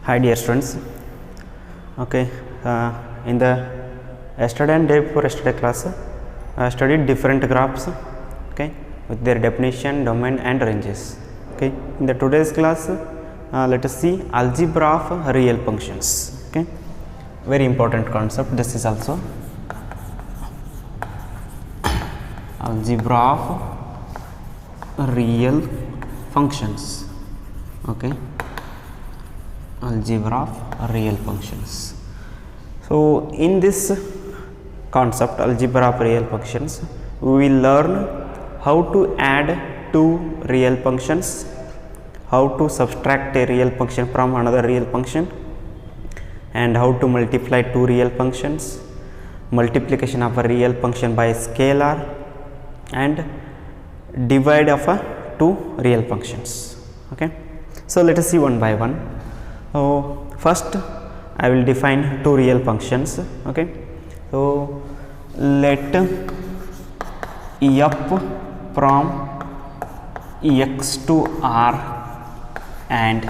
Hi dear students. Okay, in the yesterday and day before yesterday class, I studied different graphs. Okay, with their definition, domain, and ranges. Okay, in the today's class, let us see algebra of real functions. Okay, very important concept. This is also algebra of real functions. Okay, algebra of real functions. So in this concept, algebra of real functions, we will learn how to add two real functions, how to subtract a real function from another real function, and how to multiply two real functions, multiplication of a real function by a scalar, and divide of a two real functions. Okay, so let us see one by one. So first I will define two real functions. Okay, so let f from x to r and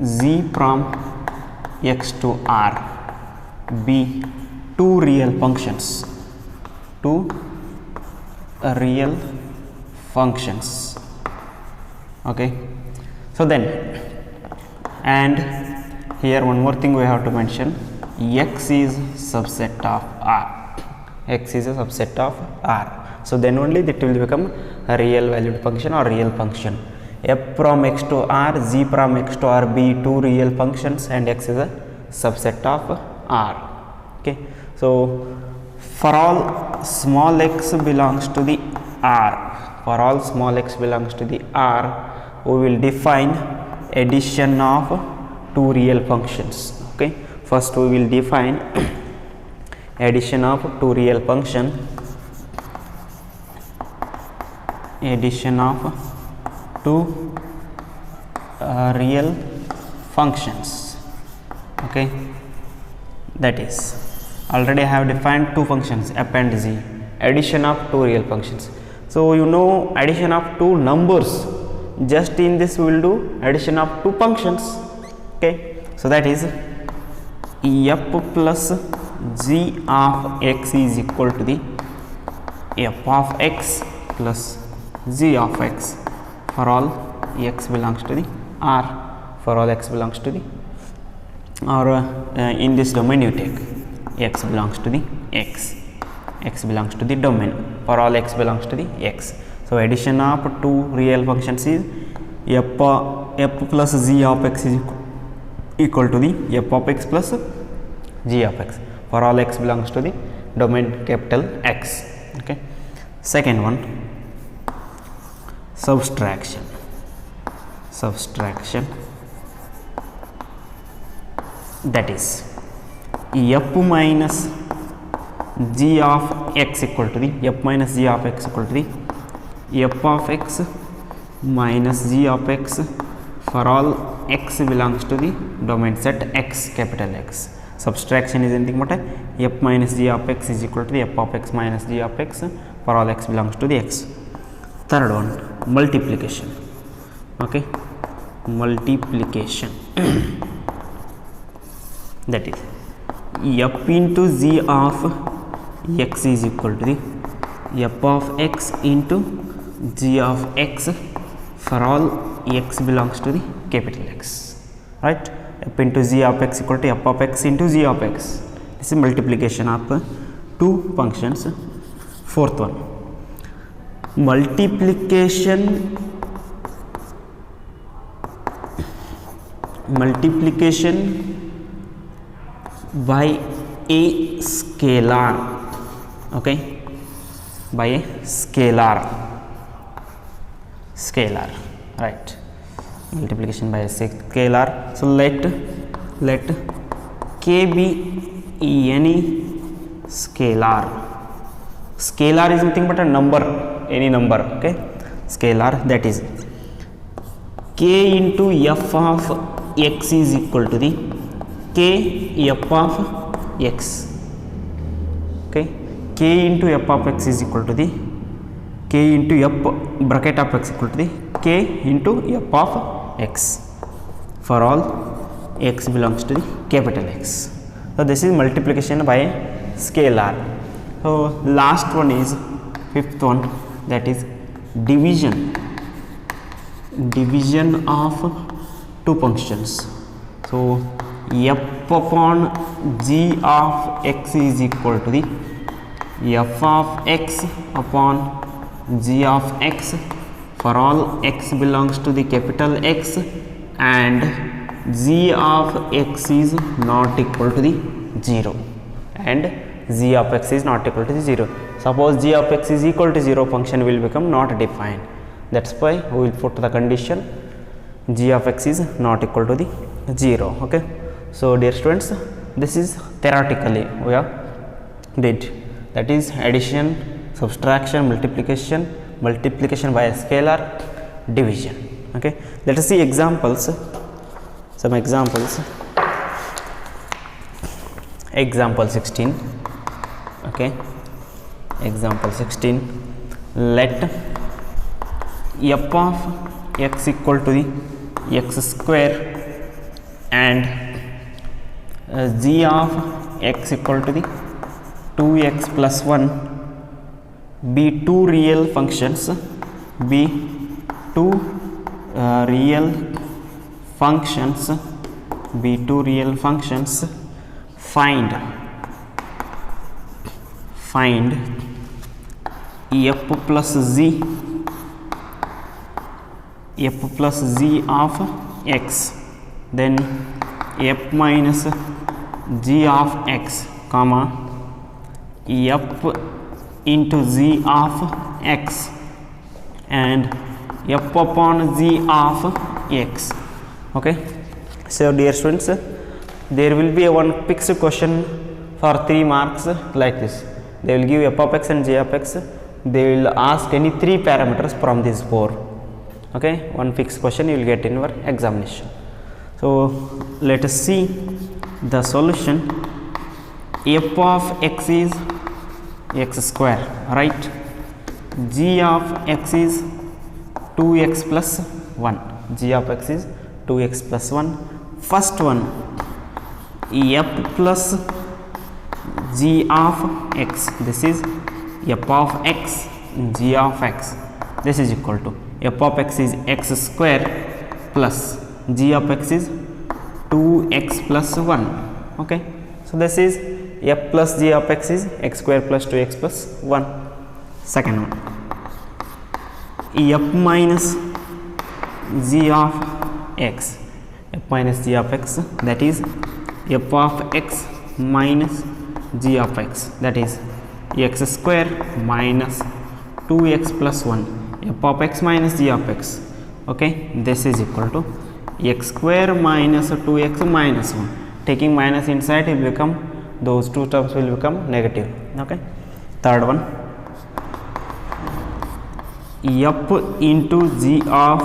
z from x to r be two real functions. Two real functions. Okay, so then, and here one more thing we have to mention, x is subset of r. X is a subset of r. So then only it will become a real valued function or real function. F from x to r, z from x to r be two real functions, and x is a subset of r. Okay, so for all small x belongs to the r, for all small x belongs to the r, we will define addition of two real functions. Okay, first we will define addition of two real function, addition of two real functions. Okay, that is, already I have defined two functions f and z, addition of two real functions. So you know addition of two numbers, just in this we will do addition of two functions. Okay, so that is f plus g of x is equal to the f of x plus g of x for all x belongs to the r, for all x belongs to the, or in this domain you take x belongs to the x, x belongs to the domain, for all x belongs to the x. So addition of two real functions is f plus g of x is equal to the f of x plus g of x for all x belongs to the domain capital X. Okay, second one, subtraction. Subtraction, that is f minus g of x equal to the f minus g of x equal to the f of x minus g of x for all x belongs to the domain set X, capital X. Subtraction is anything but f minus g of x is equal to the f of x minus g of x for all x belongs to the x. Third one, multiplication. Okay, multiplication that is f into z of x is equal to the f of x into g of x for all x belongs to the capital X, right? F into z of x equal to f of x into g of x. This is multiplication of two functions. Fourth one, multiplication by a scalar. Okay, by a scalar, right? Multiplication by a scalar. So let k be any scalar. Scalar is nothing but a number, any number. Okay, scalar, that is k into f of x is equal to the k f of x. Okay, k into f of x is equal to the k into f bracket of x equal to the k into f of x for all x belongs to the capital X. So this is multiplication by scalar. So last one is fifth one, that is division of two functions. So f upon g of x is equal to the f of x upon g of x for all x belongs to the capital X, and g of x is not equal to the 0, and g of x is not equal to the 0. Suppose g of x is equal to 0, function will become not defined. That's why we will put the condition g of x is not equal to the 0. Okay. So dear students, this is theoretically we have did, that is addition, subtraction, multiplication by a scalar, division. Okay. Let us see examples. Some examples. Example 16. Okay. Example 16. Let f of x equal to the x square and g of x equal to the 2x plus 1 be two real functions, find f plus z of x, then f minus g of x, comma f into z of x and f upon z of x. Okay. So dear students, there will be a one fixed question for 3 marks like this. They will give f of x and g of x. They will ask any 3 parameters from these 4. Okay, one fixed question you will get in your examination. So let us see the solution. F of x is x square, right? G of x is 2x plus 1. G of x is 2x plus 1. First one, f plus g of x. This is f of x, g of x. This is equal to f of x is x square plus g of x is 2x plus 1. Okay. So this is f plus g of x is x square plus 2x plus 1. Second one, f minus g of x. F minus g of x, that is f of x minus g of x, that is x square minus 2x plus 1. F of x minus g of x. Okay, this is equal to x square minus 2x minus 1. Taking minus inside, it will become, those two terms will become negative. Okay. Third one, f into g of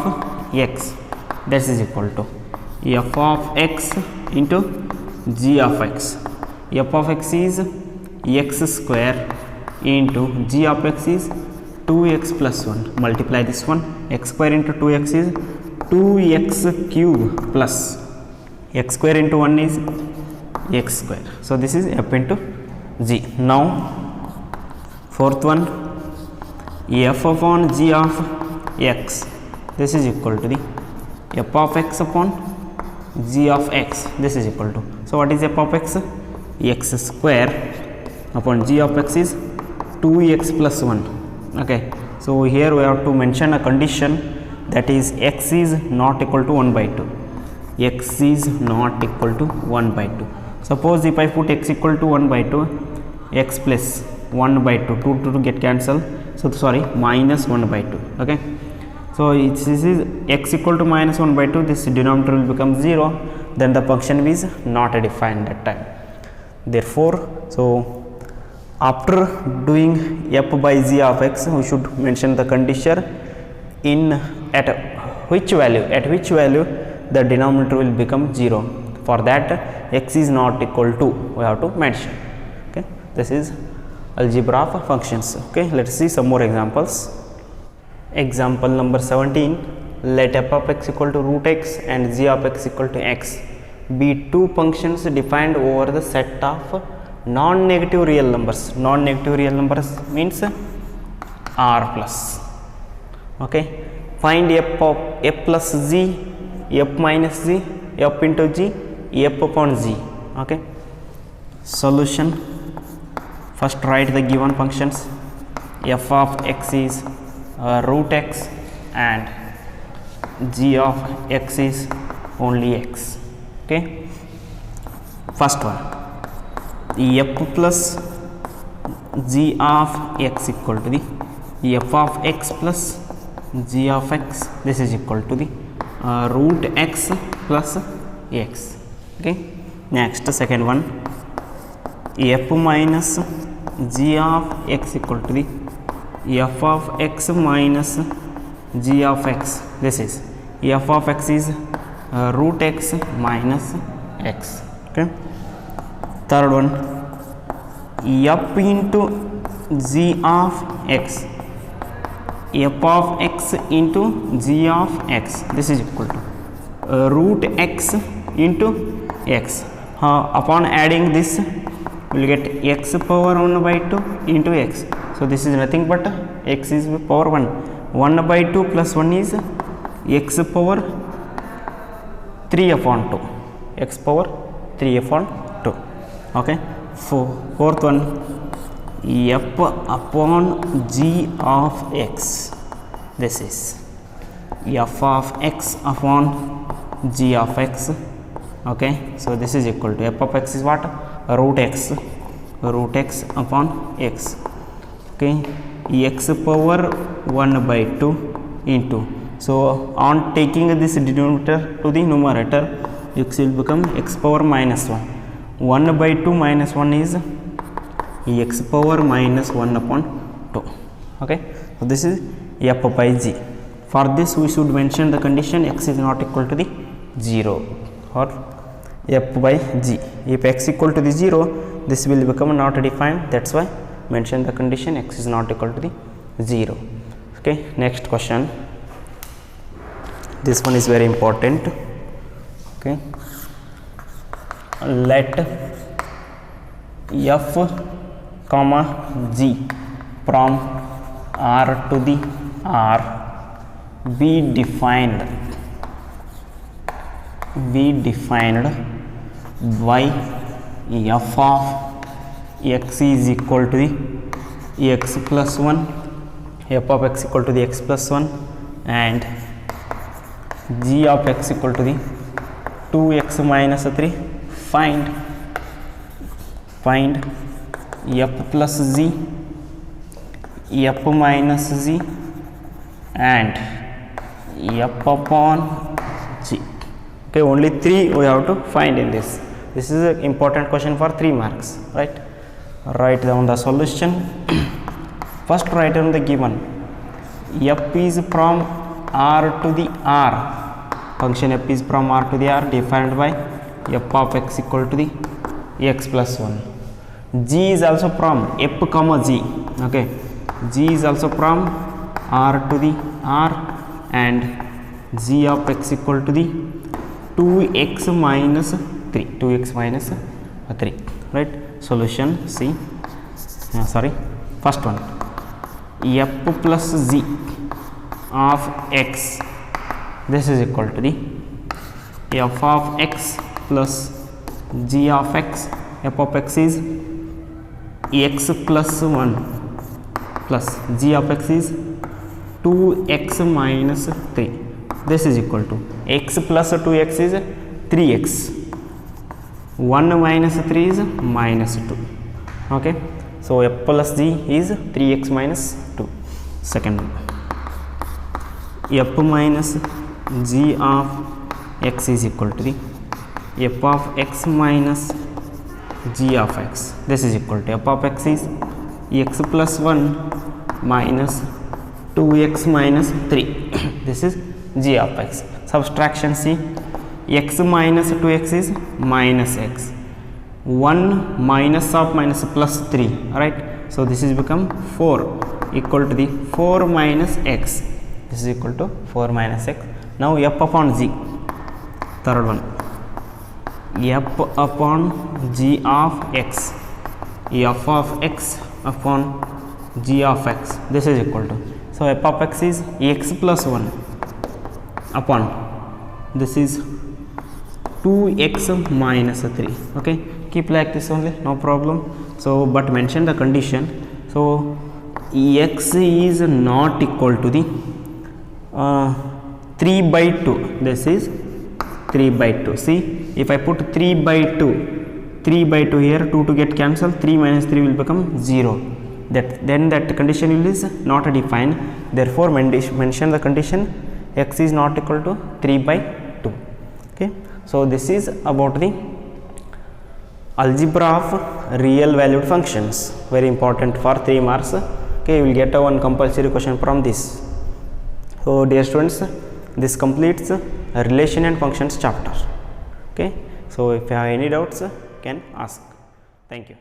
x, this is equal to f of x into g of x. F of x is x square into g of x is 2x plus 1. Multiply this one, x square into 2x is 2x cube plus x square into 1 is x square. So this is f into g. Now fourth one, f upon g of x, this is equal to the f of x upon g of x. This is equal to, so what is f of x? X square upon g of x is 2x plus 1. Okay. So here we have to mention a condition, that is x is not equal to 1 by 2. X is not equal to 1 by 2. Suppose if I put x equal to 1 by 2, x plus 1 by 2, 2 to get cancelled. So sorry, minus 1 by 2. Okay. So this is x equal to minus 1 by 2, this denominator will become 0, then the function is not defined that time. Therefore, so after doing f by g of x, we should mention the condition in at which value the denominator will become 0. For that, x is not equal to, we have to mention. Okay. This is algebra of functions. Okay. Let us see some more examples. Example number 17, let f of x equal to root x and g of x equal to x. be two functions defined over the set of non-negative real numbers. Non-negative real numbers means r plus. Okay, find f of f plus z, f minus z, f into g, f upon z. Okay, solution. First write the given functions. F of x is root x and g of x is only x. Okay, first one, f plus g of x equal to the f of x plus g of x. This is equal to the root x plus x. Okay, next second one, f minus g of x equal to the f of x minus g of x. This is f of x is root x minus x. Okay, third one, f into g of x, f of x into g of x. This is equal to root x into x. Upon adding this, we will get x power 1 by 2 into x. So this is nothing but x is power 1. 1 by 2 plus 1 is x power 3 upon 2. X power 3 upon 2. Okay. Fourth one, f upon g of x. This is f of x upon g of x. Okay. So this is equal to f of x is what? Root x upon x. Okay, x power 1 by 2 into. So on taking this denominator to the numerator, x will become x power minus 1. 1 by 2 minus 1 is x power minus 1 upon 2. Okay, so this is f by g. For this we should mention the condition x is not equal to the 0 or f by g. If x equal to the 0, this will become not defined. That's why mention the condition x is not equal to the 0. Okay, next question. This one is very important. Okay, let f comma g from r to the r be defined by f of x is equal to the x plus 1, f of x equal to the x plus 1 and g of x equal to the 2x minus 3. Find f plus z, f minus z and f upon g. Okay, only 3 we have to find in this. This is an important question for 3 marks, right? Write down the solution. First write down the given. F is from r to the r. Function f is from r to the r defined by f of x equal to the x plus 1. G is also from f comma g. Okay, g is also from r to the r and g of x equal to the 2x minus 3. 2x minus 3. Right? Solution C. First one. F plus z of x. This is equal to the f of x plus g of x. F of x is x plus 1 plus g of x is 2x minus 3. This is equal to x plus 2x is 3x. 1 minus 3 is minus 2. Okay, so f plus g is 3x minus 2. Second one, f minus g of x is equal to the f of x minus g of x. This is equal to f of x is x plus 1 minus 2x minus 3. This is g of x. Subtraction C. X minus 2x is minus x. 1 minus of minus plus 3. Right. So this is become 4 equal to the 4 minus x. This is equal to 4 minus x. Now f upon g. Third one. f upon g of x, f of x upon g of x, this is equal to, so f of x is x plus 1 upon, this is 2x minus 3. Okay, keep like this only, no problem. So but mention the condition, so x is not equal to the 3 by 2, this is 3 by 2. See, if I put 3 by 2 here, 2 to get cancelled, 3 minus 3 will become 0, then that condition is not defined. Therefore mention the condition x is not equal to 3 by 2. Okay, so this is about the algebra of real valued functions, very important for 3 marks. Okay, you will get a one compulsory question from this. So dear students, this completes relation and functions chapter. Okay, so if you have any doubts, can ask. Thank you.